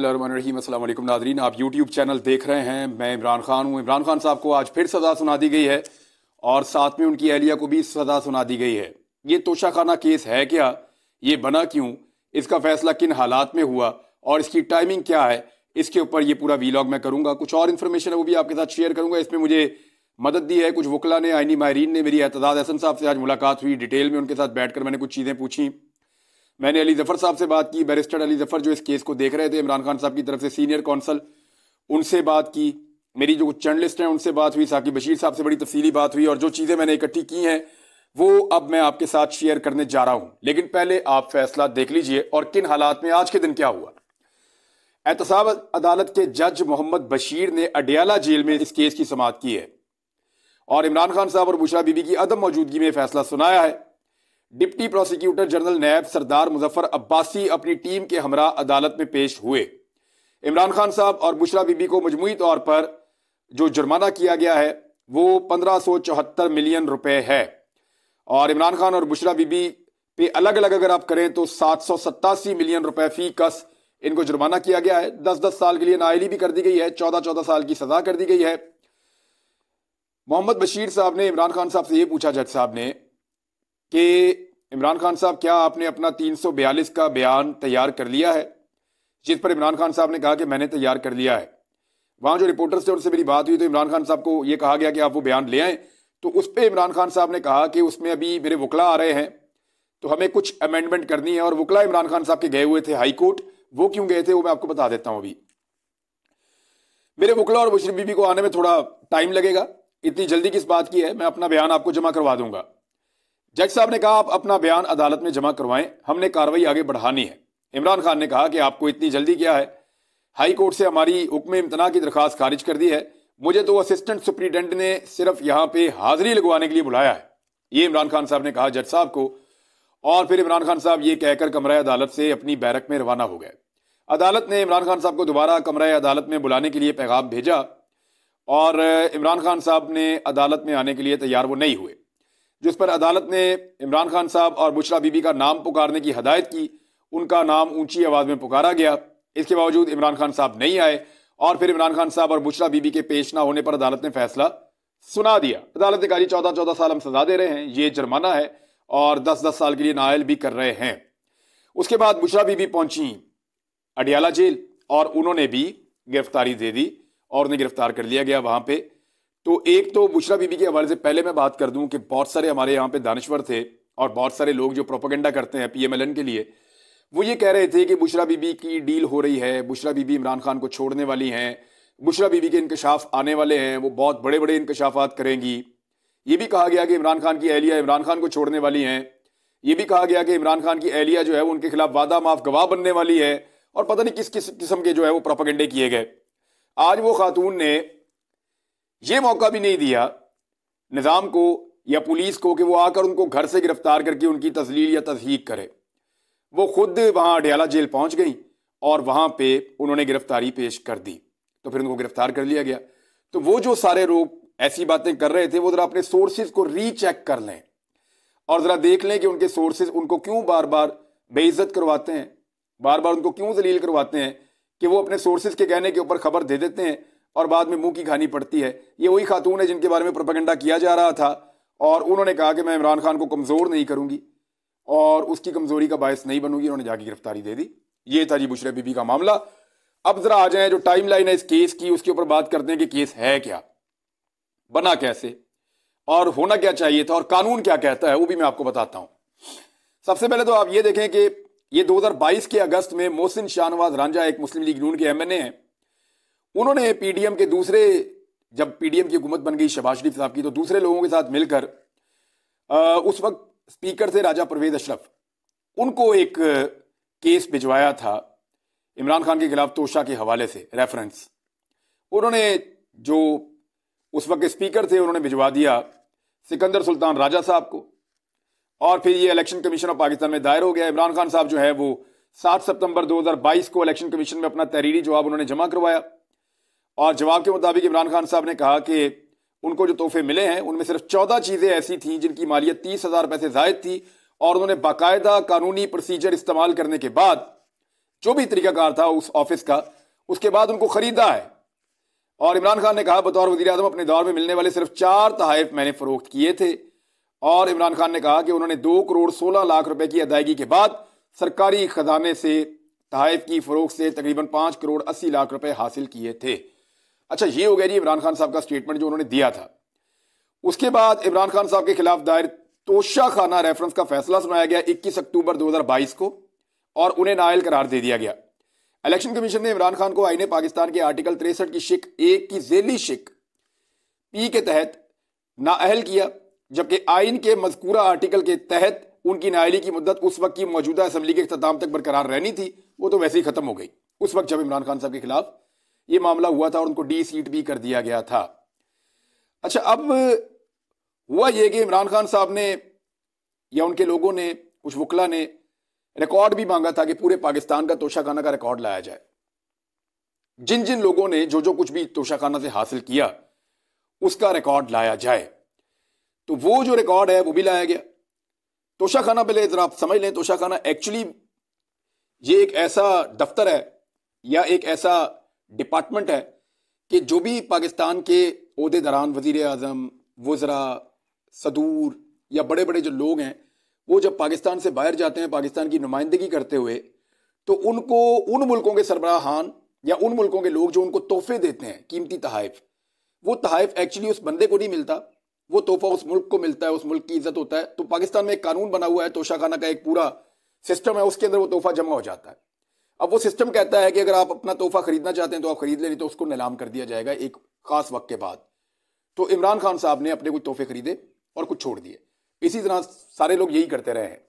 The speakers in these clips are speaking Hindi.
बिस्मिल्लाहिर्रहमानिर्रहीम। अस्सलाम वालेकुम नाज़रीन, आप यूट्यूब चैनल देख रहे हैं। मैं इमरान खान हूँ। इमरान खान साहब को आज फिर सज़ा सुना दी गई है और साथ में उनकी अहलिया को भी सज़ा सुना दी गई है। ये तोशाखाना केस है क्या, ये बना क्यों, इसका फैसला किन हालात में हुआ और इसकी टाइमिंग क्या है, इसके ऊपर ये पूरा वीलॉग मैं करूँगा। कुछ और इन्फॉर्मेशन है वो भी आपके साथ शेयर करूँगा। इसमें मुझे मदद दी है कुछ वकला ने, आईनी माहिरीन ने। मेरी एतजाज़ हसन साहब से आज मुलाकात हुई, डिटेल में उनके साथ बैठकर मैंने कुछ चीज़ें पूछी। मैंने अली जफ़र साहब से बात की, बैरिस्टर अली जफ़र जो इस केस को देख रहे थे इमरान खान साहब की तरफ से, सीनियर कौंसल, उनसे बात की। मेरी जो कुछ जर्नलिस्ट हैं उनसे बात हुई, साकिब बशीर साहब से बड़ी तफसीली बात हुई और जो चीज़ें मैंने इकट्ठी की हैं वो अब मैं आपके साथ शेयर करने जा रहा हूं। लेकिन पहले आप फैसला देख लीजिए और किन हालात में आज के दिन क्या हुआ। एहतसाब अदालत के जज मोहम्मद बशीर ने अडियाला जेल में इस केस की समाअत की है और इमरान खान साहब और बुशरा बीबी की अदम मौजूदगी में फैसला सुनाया है। डिप्टी प्रोसिक्यूटर जनरल नैब सरदार मुजफ्फर अब्बासी अपनी टीम के हमरा अदालत में पेश हुए। इमरान खान साहब और बुशरा बीबी को मजमूई तौर पर जो जुर्माना किया गया है वो 1574 मिलियन रुपए है और इमरान खान और बुशरा बीबी पे अलग अलग अगर आप करें तो 787 मिलियन रुपए फी कस इनको जुर्माना किया गया है। 10-10 साल के लिए नाअहली भी कर दी गई है, 14-14 साल की सजा कर दी गई है। मोहम्मद बशीर साहब ने इमरान खान साहब से ये पूछा, जज साहब ने, कि इमरान खान साहब क्या आपने अपना 342 का बयान तैयार कर लिया है? जिस पर इमरान खान साहब ने कहा कि मैंने तैयार कर लिया है। वहां जो रिपोर्टर्स थे उनसे मेरी बात हुई तो इमरान खान साहब को यह कहा गया कि आप वो बयान ले आए। तो उस पर इमरान खान साहब ने कहा कि उसमें अभी मेरे वकला आ रहे हैं तो हमें कुछ अमेंडमेंट करनी है। और वकला इमरान खान साहब के गए हुए थे हाई कोर्ट। वो क्यों गए थे वो मैं आपको बता देता हूं। अभी मेरे वकला और बुशरा बीबी को आने में थोड़ा टाइम लगेगा, इतनी जल्दी किस बात की है, मैं अपना बयान आपको जमा करवा दूंगा। जज साहब ने कहा आप अपना बयान अदालत में जमा करवाएं, हमने कार्रवाई आगे बढ़ानी है। इमरान खान ने कहा कि आपको इतनी जल्दी क्या है, हाई कोर्ट से हमारी हुक्म इम्तना की दरखास्त खारिज कर दी है, मुझे तो असिस्टेंट सुप्रीटेंडेंट ने सिर्फ यहां पे हाजिरी लगवाने के लिए बुलाया है। ये इमरान खान साहब ने कहा जज साहब को। और फिर इमरान खान साहब ये कहकर कमरा अदालत से अपनी बैरक में रवाना हो गए। अदालत ने इमरान खान साहब को दोबारा कमरा अदालत में बुलाने के लिए पैगाम भेजा और इमरान खान साहब ने अदालत में आने के लिए तैयार वो नहीं हुए, जिस पर अदालत ने इमरान खान साहब और बुशरा बीबी का नाम पुकारने की हदायत की। उनका नाम ऊंची आवाज में पुकारा गया, इसके बावजूद इमरान खान साहब नहीं आए और फिर इमरान खान साहब और बुशरा बीबी के पेश ना होने पर अदालत ने फैसला सुना दिया। अदालत ने कहा 14-14 साल हम सजा दे रहे हैं, ये जुर्माना है और 10-10 साल के लिए नाअहल भी कर रहे हैं। उसके बाद बुशरा बीबी पहुंची अडियाला जेल और उन्होंने भी गिरफ्तारी दे दी और उन्हें गिरफ्तार कर लिया गया वहां पे। तो एक तो बुशरा बीबी के हवाले से पहले मैं बात कर दूं कि बहुत सारे हमारे यहाँ पे दानिश्वर थे और बहुत सारे लोग जो प्रोपेगेंडा करते हैं पीएमएलएन के लिए, वो ये कह रहे थे कि बुशरा बीबी की डील हो रही है, बुशरा बीबी इमरान खान को छोड़ने वाली हैं, बुशरा बीबी के इंकशाफ आने वाले हैं, वो बहुत बड़े बड़े इंकशाफात करेंगी। ये भी कहा गया कि इमरान खान की अहलिया इमरान खान को छोड़ने वाली हैं। ये भी कहा गया कि इमरान खान की अहलिया जो है वो उनके खिलाफ वादा माफ गवाह बनने वाली है और पता नहीं किस किस किस्म के जो है वो प्रोपेगेंडे किए गए। आज वो खातून ने ये मौका भी नहीं दिया निजाम को या पुलिस को कि वो आकर उनको घर से गिरफ्तार करके उनकी तस्लील या तस्हीक करे। वो खुद वहां अडियाला जेल पहुंच गई और वहां पे उन्होंने गिरफ्तारी पेश कर दी, तो फिर उनको गिरफ्तार कर लिया गया। तो वो जो सारे लोग ऐसी बातें कर रहे थे वो जरा अपने सोर्सेज को रीचेक कर लें और जरा देख लें कि उनके सोर्सेज उनको क्यों बार बार बेइज्जत करवाते हैं, बार बार उनको क्यों जलील करवाते हैं कि वो अपने सोर्सेज के कहने के ऊपर खबर दे देते हैं और बाद में मुंह की खानी पड़ती है। ये वही खातून है जिनके बारे में प्रोपेगेंडा किया जा रहा था और उन्होंने कहा कि मैं इमरान खान को कमजोर नहीं करूंगी और उसकी कमजोरी का बायस नहीं बनूंगी। उन्होंने जाके गिरफ्तारी दे दी। ये था जी बुशरा बीबी का मामला। अब जरा आ जाए जो टाइम लाइन है इस केस की, उसके ऊपर बात करते हैं कि केस है क्या, बना कैसे और होना क्या चाहिए था और कानून क्या कहता है, वो भी मैं आपको बताता हूं। सबसे पहले तो आप ये देखें कि ये 2022 के अगस्त में मोहसिन शाहनवाज रांझा एक मुस्लिम लीग नून के एमएनए हैं। उन्होंने पीडीएम के दूसरे, जब पीडीएम की हुकूमत बन गई शहबाज शरीफ साहब की, तो दूसरे लोगों के साथ मिलकर उस वक्त स्पीकर थे राजा परवेज अशरफ, उनको एक केस भिजवाया था इमरान खान के खिलाफ तोशा के हवाले से रेफरेंस। उन्होंने जो उस वक्त स्पीकर थे उन्होंने भिजवा दिया सिकंदर सुल्तान राजा साहब को और फिर ये इलेक्शन कमीशन ऑफ पाकिस्तान में दायर हो गया। इमरान खान साहब जो है वो 7 सितंबर 2022 को इलेक्शन कमीशन में अपना तहरीरी जवाब उन्होंने जमा करवाया और जवाब के मुताबिक इमरान खान साहब ने कहा कि उनको जो तोहफे मिले हैं उनमें सिर्फ 14 चीजें ऐसी थी जिनकी मालियत 30,000 रुपए से जायद थी और उन्होंने बाकायदा कानूनी प्रोसीजर इस्तेमाल करने के बाद जो भी तरीकाकार था उस ऑफिस का, उसके बाद उनको खरीदा है। और इमरान खान ने कहा बतौर वजीर आजम अपने दौर में मिलने वाले सिर्फ 4 तहाइफ मैंने फरोख्त किए थे। और इमरान खान ने कहा कि उन्होंने 2 करोड़ 16 लाख रुपए की अदायगी के बाद सरकारी खजाने से तहाइफ की फरोख्त से तकरीबन 5 करोड़ 80 लाख रुपए हासिल किए थे। अच्छा, ये हो गया जी इमरान खान साहब का स्टेटमेंट जो उन्होंने दिया था। उसके बाद इमरान खान साहब के खिलाफ दायर तोशाखाना रेफरेंस का फैसला सुनाया गया 21 अक्टूबर 2022 को, और उन्हें नाअहल करार दे दिया गया। इलेक्शन कमीशन ने इमरान खान को आईने पाकिस्तान के आर्टिकल 63 की शिक 1 की झेली शिक पी के तहत नाअहल किया, जबकि आइन के मज़कूरा आर्टिकल के तहत उनकी नाअहली की मुद्दत उस वक्त की मौजूदा असम्बली के इख्तिताम तक बरकरार रहनी थी, वो तो वैसे ही खत्म हो गई उस वक्त जब इमरान खान साहब के खिलाफ ये मामला हुआ था और उनको डी सीट भी कर दिया गया था। अच्छा, अब हुआ ये कि इमरान खान साहब ने या उनके लोगों ने, कुछ वकला ने रिकॉर्ड भी मांगा था कि पूरे पाकिस्तान का तोशाखाना का रिकॉर्ड लाया जाए। जिन जिन लोगों ने जो जो कुछ भी तोशाखाना से हासिल किया उसका रिकॉर्ड लाया जाए। तो वो जो रिकॉर्ड है वो भी लाया गया। तोशाखाना, पहले जरा आप समझ लें, तोशाखाना एक्चुअली ये एक ऐसा दफ्तर है या एक ऐसा डिपार्टमेंट है कि जो भी पाकिस्तान के ओहदेदारान, वजीर आजम, वज़रा, सदूर या बड़े बड़े जो लोग हैं, वो जब पाकिस्तान से बाहर जाते हैं पाकिस्तान की नुमाइंदगी करते हुए, तो उनको उन मुल्कों के सरबराहान या उन मुल्कों के लोग जो उनको तोहफे देते हैं, कीमती तहाइफ, वो तहाइफ एक्चुअली उस बंदे को नहीं मिलता, वो तोहफा उस मुल्क को मिलता है, उस मुल्क की इज्जत होता है। तो पाकिस्तान में एक कानून बना हुआ है, तोशाखाना का एक पूरा सिस्टम है, उसके अंदर वो तोहफा जमा हो जाता है। अब वो सिस्टम कहता है कि अगर आप अपना तोहफा खरीदना चाहते हैं तो आप खरीद लें, नहीं तो उसको नीलाम कर दिया जाएगा एक खास वक्त के बाद। तो इमरान खान साहब ने अपने कुछ तोहफे खरीदे और कुछ छोड़ दिए। इसी तरह सारे लोग यही करते रहे हैं।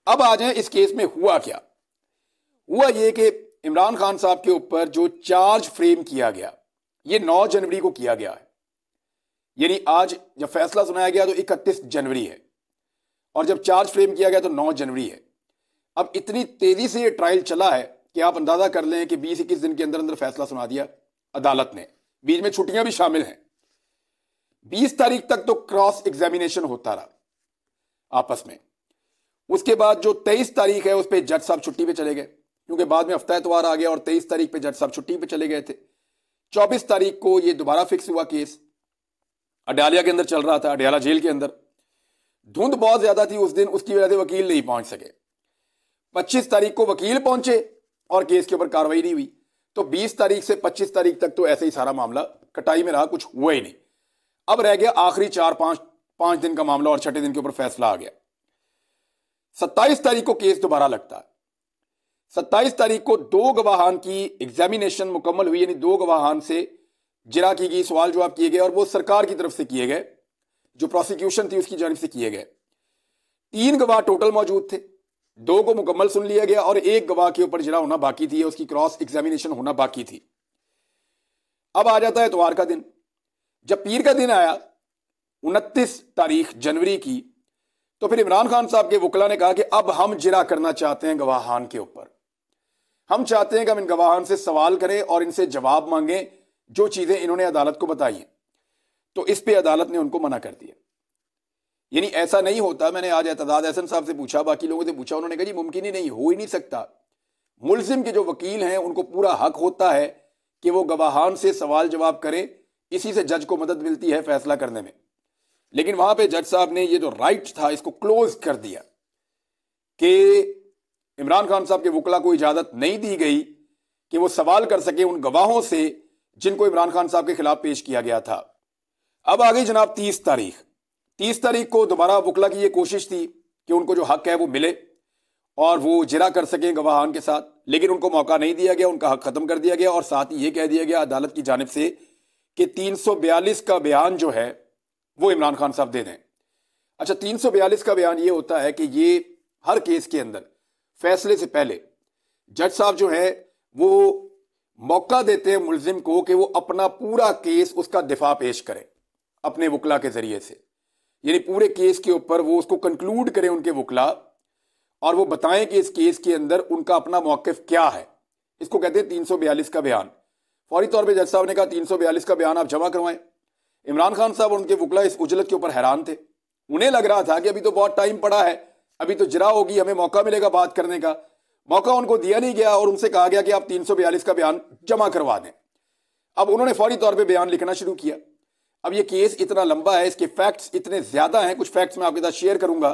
अब आ जाए इस केस में हुआ क्या। हुआ ये कि इमरान खान साहब के ऊपर जो चार्ज फ्रेम किया गया ये 9 जनवरी को किया गया है, यानी आज जब फैसला सुनाया गया तो 31 जनवरी है और जब चार्ज फ्रेम किया गया तो 9 जनवरी है। अब इतनी तेजी से ये ट्रायल चला है कि आप अंदाजा कर लें कि 20-21 दिन के अंदर अंदर फैसला सुना दिया अदालत ने। बीच में छुट्टियां भी शामिल हैं। 20 तारीख तक तो क्रॉस एग्जामिनेशन होता रहा आपस में। उसके बाद जो 23 तारीख है उस पर जज साहब छुट्टी पे चले गए, क्योंकि बाद में हफ्ता एतवार आ गया और 23 तारीख पे जज साहब छुट्टी पे चले गए थे। 24 तारीख को ये दोबारा फिक्स हुआ केस, अडयाला के अंदर चल रहा था, अडयाला जेल के अंदर। धुंध बहुत ज्यादा थी उस दिन, उसकी वजह से वकील नहीं पहुंच सके। 25 तारीख को वकील पहुंचे और केस के ऊपर कार्रवाई नहीं हुई। तो 20 तारीख से 25 तारीख तक तो ऐसे ही सारा मामला कटाई में रहा, कुछ हुआ ही नहीं। अब रह गया आखिरी 4-5 दिन का मामला और छठे दिन के ऊपर फैसला आ गया। 27 तारीख को केस दोबारा लगता है। 27 तारीख को 2 गवाहान की एग्जामिनेशन मुकम्मल हुई, यानी 2 गवाहान से जिरा की गई, सवाल जवाब किए गए और वो सरकार की तरफ से किए गए, जो प्रोसिक्यूशन थी उसकी जानिब से किए गए। 3 गवाह टोटल मौजूद थे, 2 को मुकम्मल सुन लिया गया और 1 गवाह के ऊपर जिरा होना बाकी थी, उसकी क्रॉस एग्जामिनेशन होना बाकी थी। अब आ जाता है इतवार का दिन। जब पीर का दिन आया 29 तारीख जनवरी की, तो फिर इमरान खान साहब के वकला ने कहा कि अब हम जिरा करना चाहते हैं गवाहान के ऊपर। हम चाहते हैं कि हम इन गवाहान से सवाल करें और इनसे जवाब मांगें जो चीजें इन्होंने अदालत को बताई हैं। तो इस पे अदालत ने उनको मना कर दिया। यानी ऐसा नहीं होता। मैंने आज एतजाज हसन साहब से पूछा, बाकी लोगों से पूछा, उन्होंने कहा जी मुमकिन ही नहीं, हो ही नहीं सकता। मुलजिम के जो वकील हैं उनको पूरा हक होता है कि वो गवाहान से सवाल जवाब करें, इसी से जज को मदद मिलती है फैसला करने में। लेकिन वहां पे जज साहब ने ये जो राइट था इसको क्लोज कर दिया कि इमरान खान साहब के वकला को इजाजत नहीं दी गई कि वो सवाल कर सके उन गवाहों से जिनको इमरान खान साहब के खिलाफ पेश किया गया था। अब आ गई जनाब 30 तारीख। 30 तारीख को दोबारा वकला की ये कोशिश थी कि उनको जो हक है वो मिले और वो जिरा कर सकें गवाहान के साथ, लेकिन उनको मौका नहीं दिया गया, उनका हक खत्म कर दिया गया। और साथ ही ये कह दिया गया अदालत की जानिब से कि 342 का बयान जो है वो इमरान खान साहब दे दें। अच्छा, 342 का बयान ये होता है कि ये हर केस के अंदर फैसले से पहले जज साहब जो है वो मौका देते हैं मुलजिम को कि वो अपना पूरा केस, उसका दिफा पेश करे अपने वकला के जरिए से। यानी पूरे केस के ऊपर वो उसको कंक्लूड करें उनके वकला और वो बताएं कि इस केस के अंदर उनका अपना मौक़िफ़ क्या है। इसको कहते हैं 342 का बयान। फौरी तौर पे जज साहब ने कहा 342 का बयान आप जमा करवाएं। इमरान खान साहब और उनके वकला इस उजलत के ऊपर हैरान थे। उन्हें लग रहा था कि अभी तो बहुत टाइम पड़ा है, अभी तो जिरा होगी, हमें मौका मिलेगा बात करने का। मौका उनको दिया नहीं गया और उनसे कहा गया कि आप 342 का बयान जमा करवा दें। अब उन्होंने फौरी तौर पे बयान लिखना शुरू किया। अब ये केस इतना लंबा है, इसके फैक्ट्स इतने ज्यादा हैं, कुछ फैक्ट्स मैं आपके साथ शेयर करूंगा,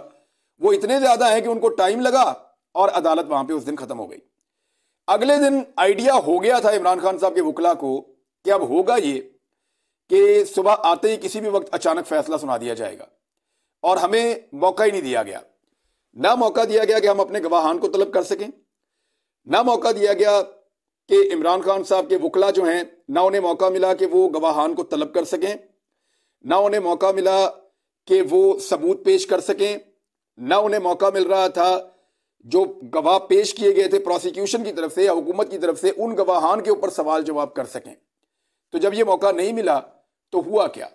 वो इतने ज्यादा हैं कि उनको टाइम लगा और अदालत वहां पे उस दिन खत्म हो गई। अगले दिन आइडिया हो गया था इमरान खान साहब के वकला को कि अब होगा ये कि सुबह आते ही किसी भी वक्त अचानक फैसला सुना दिया जाएगा, और हमें मौका ही नहीं दिया गया। ना मौका दिया गया कि हम अपने गवाहान को तलब कर सकें, ना मौका दिया गया कि इमरान खान साहब के वकला जो हैं, ना उन्हें मौका मिला कि वो गवाहान को तलब कर सकें, ना उन्हें मौका मिला कि वो सबूत पेश कर सकें, ना उन्हें मौका मिल रहा था जो गवाह पेश किए गए थे प्रोसिक्यूशन की तरफ से या हुकूमत की तरफ से, उन गवाहान के ऊपर सवाल जवाब कर सकें। तो जब ये मौका नहीं मिला तो हुआ क्या,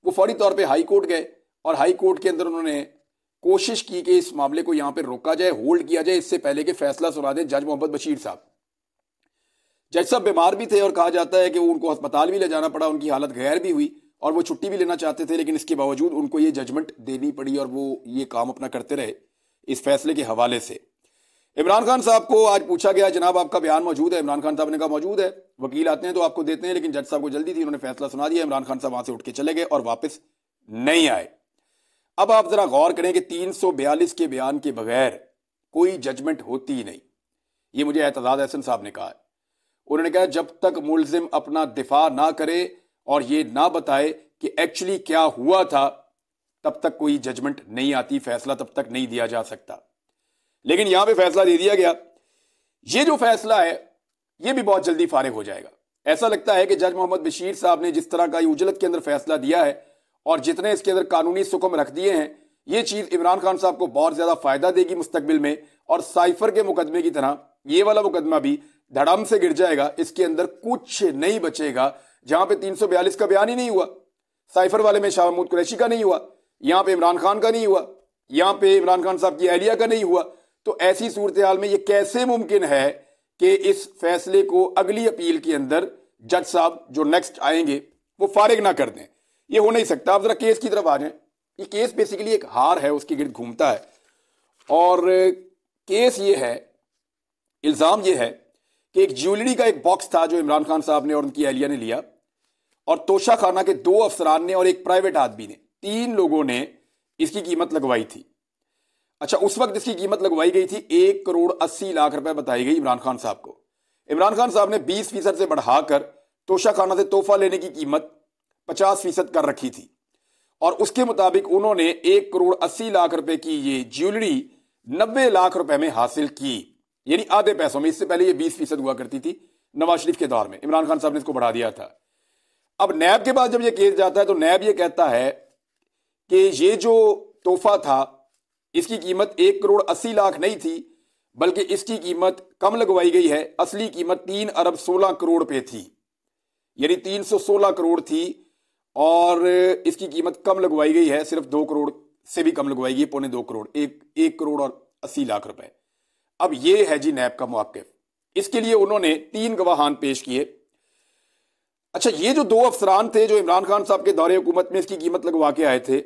वो फौरी तौर पे हाई कोर्ट गए और हाई कोर्ट के अंदर उन्होंने कोशिश की कि इस मामले को यहां पे रोका जाए, होल्ड किया जाए, इससे पहले कि फैसला सुना दें जज मोहम्मद बशीर साहब। जज साहब बीमार भी थे और कहा जाता है कि वो उनको अस्पताल भी ले जाना पड़ा, उनकी हालत गैर भी हुई और वो छुट्टी भी लेना चाहते थे, लेकिन इसके बावजूद उनको ये जजमेंट देनी पड़ी और वो ये काम अपना करते रहे इस फैसले के हवाले से। इमरान खान साहब को आज पूछा गया, जनाब आपका बयान मौजूद है? इमरान खान साहब ने कहा मौजूद है, वकील आते हैं तो आपको देते हैं, लेकिन जज साहब को जल्दी थी, उन्होंने फैसला सुना दिया। इमरान खान साहब वहां से उठ के चले गए और वापस नहीं आए। अब आप जरा गौर करें कि 342 के बयान के बगैर कोई जजमेंट होती ही नहीं। ये मुझे एतजाज अहसन साहब ने कहा है। उन्होंने कहा जब तक मुलजिम अपना दिफा ना करे और ये ना बताए कि एक्चुअली क्या हुआ था, तब तक कोई जजमेंट नहीं आती, फैसला तब तक नहीं दिया जा सकता। लेकिन यहां पे फैसला दे दिया गया। ये जो फैसला है ये भी बहुत जल्दी फारिग हो जाएगा। ऐसा लगता है कि जज मोहम्मद बशीर साहब ने जिस तरह का उजलत के अंदर फैसला दिया है और जितने इसके अंदर कानूनी सुकम रख दिए हैं, ये चीज इमरान खान साहब को बहुत ज्यादा फायदा देगी मुस्तकबिल में, और साइफर के मुकदमे की तरह ये वाला मुकदमा भी धड़ाम से गिर जाएगा, इसके अंदर कुछ नहीं बचेगा। जहां पे 342 का बयान ही नहीं हुआ, साइफर वाले में शाह महमूद कुरैशी का नहीं हुआ, यहां पे इमरान खान का नहीं हुआ, यहां पे इमरान खान साहब की अहलिया का नहीं हुआ, तो ऐसी सूरत हाल में ये कैसे मुमकिन है कि इस फैसले को अगली अपील के अंदर जज साहब जो नेक्स्ट आएंगे वो फारिग ना कर दें? ये हो नहीं सकता। आप जरा केस की तरफ आ जाएं। ये केस बेसिकली एक हार है, उसके गिर्द घूमता है, और केस ये है, इल्जाम ये है कि एक ज्वेलरी का एक बॉक्स था जो इमरान खान साहब ने और उनकी अहलिया ने लिया, और तोशा खाना के 2 अफसरान ने और एक प्राइवेट आदमी ने, 3 लोगों ने इसकी कीमत लगवाई थी। अच्छा, उस वक्त इसकी कीमत लगवाई गई थी 1 करोड़ 80 लाख रुपए बताई गई इमरान खान साहब को। इमरान खान साहब ने 20% से बढ़ाकर तोशा खाना से तोहफा लेने की कीमत 50% कर रखी थी, और उसके मुताबिक उन्होंने 1 करोड़ 80 लाख रुपए की ये ज्वेलरी 90 लाख रुपए में हासिल की, यानी आधे पैसों में। इससे पहले ये 20% हुआ करती थी नवाज शरीफ के दौर में, इमरान खान साहब ने इसको बढ़ा दिया था। अब नैब के बाद जब ये केस जाता है तो नैब ये कहता है कि ये जो तोहफा था इसकी कीमत 1 करोड़ 80 लाख नहीं थी, बल्कि इसकी कीमत कम लगवाई गई है। असली कीमत 3 अरब 16 करोड़ पे थी, यानी 316 करोड़ थी, और इसकी कीमत कम लगवाई गई है, सिर्फ 2 करोड़ से भी कम लगवाई गई, 1.25 करोड़, 1 करोड़ और 80 लाख रुपए। अब ये है जी नैब का मौक़िफ़। इसके लिए उन्होंने 3 गवाहान पेश किए। अच्छा, ये जो 2 अफसरान थे जो इमरान खान साहब के दौरे हुकूमत में इसकी कीमत लगवा के आए थे,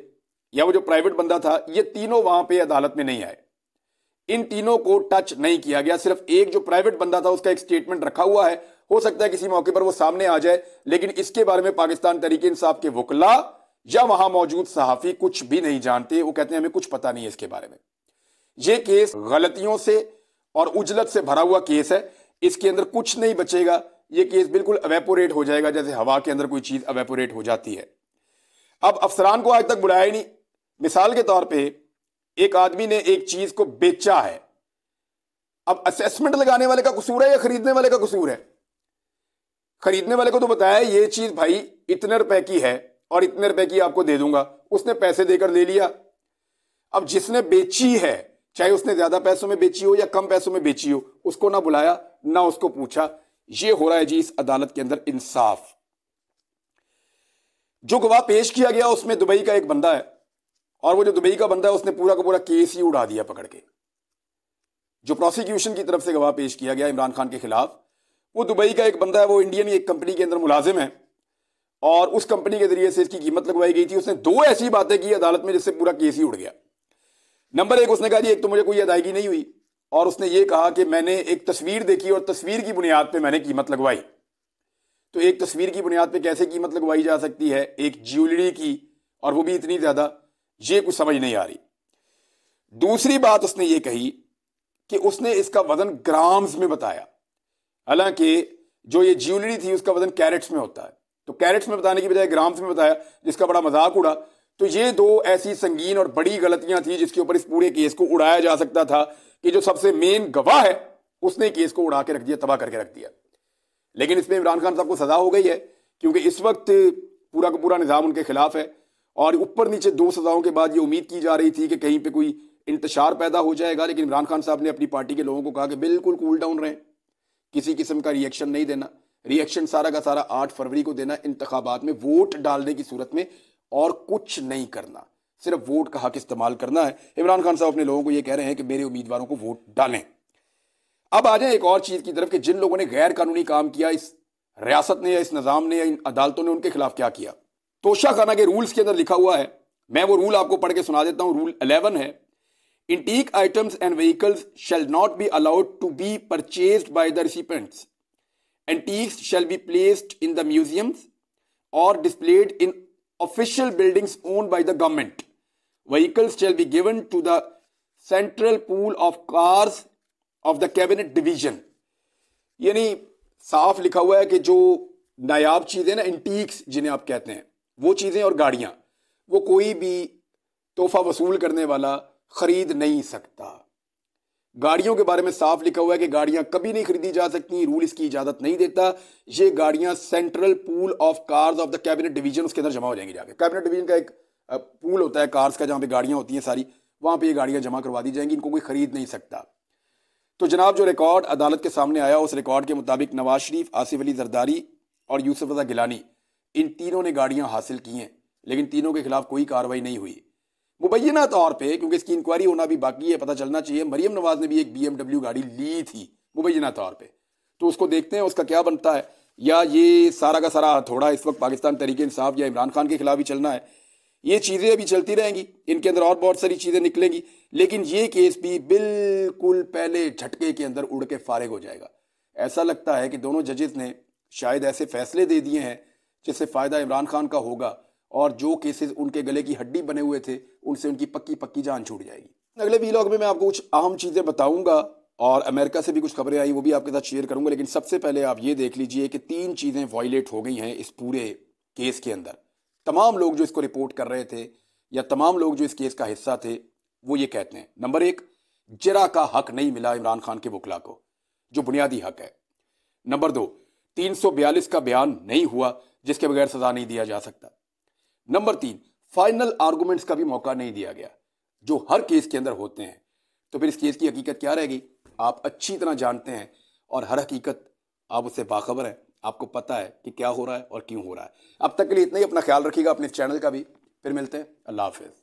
या वो जो प्राइवेट बंदा था, ये तीनों वहां पे अदालत में नहीं आए। इन तीनों को टच नहीं किया गया। सिर्फ एक जो प्राइवेट बंदा था उसका एक स्टेटमेंट रखा हुआ है, हो सकता है किसी मौके पर वो सामने आ जाए, लेकिन इसके बारे में पाकिस्तान तहरीक इंसाफ के वकला या वहां मौजूद सहाफी कुछ भी नहीं जानते। वो कहते हैं हमें कुछ पता नहीं है इसके बारे में। यह केस गलतियों से और उजलत से भरा हुआ केस है, इसके अंदर कुछ नहीं बचेगा। यह केस बिल्कुल अवेपोरेट हो जाएगा, जैसे हवा के अंदर कोई चीज अवेपोरेट हो जाती है। अब अफसरान को आज तक बुलाया ही नहीं। मिसाल के तौर पे एक आदमी ने एक चीज को बेचा है, अब असेसमेंट लगाने वाले का कसूर है या खरीदने वाले का कसूर है? खरीदने वाले को तो बताया ये चीज भाई इतने रुपए की है और इतने रुपए की आपको दे दूंगा, उसने पैसे देकर ले लिया। अब जिसने बेची है, चाहे उसने ज्यादा पैसों में बेची हो या कम पैसों में बेची हो, उसको ना बुलाया ना उसको पूछा। ये हो रहा है जी इस अदालत के अंदर इंसाफ। जो गवाह पेश किया गया उसमें दुबई का एक बंदा है, और वो जो दुबई का बंदा है उसने पूरा का पूरा केस ही उड़ा दिया पकड़ के। जो प्रोसिक्यूशन की तरफ से गवाह पेश किया गया इमरान खान के खिलाफ, वो दुबई का एक बंदा है, वो इंडियन एक कंपनी के अंदर मुलाजिम है, और उस कंपनी के जरिए से इसकी कीमत लगवाई गई थी। उसने 2 ऐसी बातें की अदालत में जिससे पूरा केस ही उड़ गया। नंबर 1, उसने कहा जी एक तो मुझे कोई अदायगी नहीं हुई, और उसने ये कहा कि मैंने एक तस्वीर देखी और तस्वीर की बुनियाद पे मैंने कीमत लगवाई। तो एक तस्वीर की बुनियाद पे कैसे कीमत लगवाई जा सकती है एक ज्वेलरी की, और वो भी इतनी ज्यादा, ये कुछ समझ नहीं आ रही। दूसरी बात उसने ये कही कि उसने इसका वजन ग्राम्स में बताया, हालांकि जो ये ज्वेलरी थी उसका वजन कैरेट्स में होता है, तो कैरेट्स में बताने की बजाय ग्राम्स में बताया, जिसका बड़ा मजाक उड़ा। तो ये दो ऐसी संगीन और बड़ी गलतियां थी जिसके ऊपर इस पूरे केस को उड़ाया जा सकता था कि जो सबसे मेन गवाह है उसने केस को उड़ा के रख दिया, तबाह करके रख दिया। लेकिन इसमें इमरान खान साहब को सजा हो गई है, क्योंकि इस वक्त पूरा का पूरा निजाम उनके खिलाफ है, और ऊपर नीचे दो सजाओं के बाद ये उम्मीद की जा रही थी कि कहीं पे कोई इंतशार पैदा हो जाएगा। लेकिन इमरान खान साहब ने अपनी पार्टी के लोगों को कहा कि बिल्कुल कूल डाउन रहें, किसी किस्म का रिएक्शन नहीं देना। रिएक्शन सारा का सारा 8 फरवरी को देना, इंतखाबात में वोट डालने की सूरत में, और कुछ नहीं करना, सिर्फ वोट का हक इस्तेमाल करना है। इमरान खान साहब अपने लोगों को यह कह रहे हैं कि मेरे उम्मीदवारों को वोट डालें। अब आ जाए एक और चीज की तरफ कि जिन लोगों ने गैर कानूनी काम किया, इस रियासत ने या इस निजाम ने या इन अदालतों ने उनके खिलाफ क्या किया। तोशाखाना के रूल्स के अंदर लिखा हुआ है, मैं वो रूल आपको पढ़ के सुना देता हूं। रूल 11 है, Antique items and vehicles shall not be allowed to be purchased by the recipients. Antiques shall be placed in the museums or displayed in official buildings owned by the government. Vehicles shall be given to the central pool of cars of the cabinet division. यानी साफ लिखा हुआ है कि जो नायाब चीजें ना, एंटीक्स जिन्हें आप कहते हैं, वो चीजें और गाड़ियां, वो कोई भी तोहफा वसूल करने वाला खरीद नहीं सकता। गाड़ियों के बारे में साफ लिखा हुआ है कि गाड़ियां कभी नहीं खरीदी जा सकती, रूल इसकी इजाजत नहीं देता। ये गाड़ियां central pool of cars of the cabinet division, उसके अंदर जमा हो जाएंगी जाके। कैबिनेट डिवीजन का एक पूल होता है कार्स का, जहां पे गाड़ियां होती हैं सारी, वहां पे ये गाड़ियां जमा करवा दी जाएंगी, इनको कोई खरीद नहीं सकता। तो जनाब जो रिकॉर्ड अदालत के सामने आया, उस रिकॉर्ड के मुताबिक नवाज शरीफ, आसिफ अली जरदारी और यूसुफ रजा गिलानी, इन तीनों ने गाड़ियां हासिल की हैं, लेकिन तीनों के खिलाफ कोई कार्रवाई नहीं हुई मुबैना तौर पे, क्योंकि इसकी इंक्वायरी होना भी बाकी है, पता चलना चाहिए। मरियम नवाज ने भी एक BMW गाड़ी ली थी मुबैना तौर पे, तो उसको देखते हैं उसका क्या बनता है, या ये सारा का सारा हथौड़ा इस वक्त पाकिस्तान तहरीक इंसाफ या इमरान खान के खिलाफ ही चलना है। ये चीज़ें अभी चलती रहेंगी, इनके अंदर और बहुत सारी चीज़ें निकलेंगी, लेकिन ये केस भी बिल्कुल पहले झटके के अंदर उड़ के फारिग हो जाएगा। ऐसा लगता है कि दोनों जजेस ने शायद ऐसे फैसले दे दिए हैं जिससे फ़ायदा इमरान खान का होगा, और जो केसेस उनके गले की हड्डी बने हुए थे उनसे उनकी पक्की पक्की जान छूट जाएगी। अगले वीलॉग में मैं आपको कुछ अहम चीज़ें बताऊंगा, और अमेरिका से भी कुछ खबरें आई वो भी आपके साथ शेयर करूंगा। लेकिन सबसे पहले आप ये देख लीजिए कि 3 चीज़ें वायलेट हो गई हैं इस पूरे केस के अंदर। तमाम लोग जो इसको रिपोर्ट कर रहे थे या तमाम लोग जो इस केस का हिस्सा थे, वो ये कहते हैं, नंबर 1, जरा का हक नहीं मिला इमरान खान के वकला को, जो बुनियादी हक है। नंबर 2, 342 का बयान नहीं हुआ जिसके बगैर सजा नहीं दिया जा सकता। नंबर 3, फाइनल आर्गुमेंट्स का भी मौका नहीं दिया गया, जो हर केस के अंदर होते हैं। तो फिर इस केस की हकीकत क्या रहेगी, आप अच्छी तरह जानते हैं, और हर हकीकत आप उससे बाखबर हैं, आपको पता है कि क्या हो रहा है और क्यों हो रहा है। अब तक के लिए इतना ही, अपना ख्याल रखिएगा, अपने चैनल का भी। फिर मिलते हैं, अल्लाह हाफिज।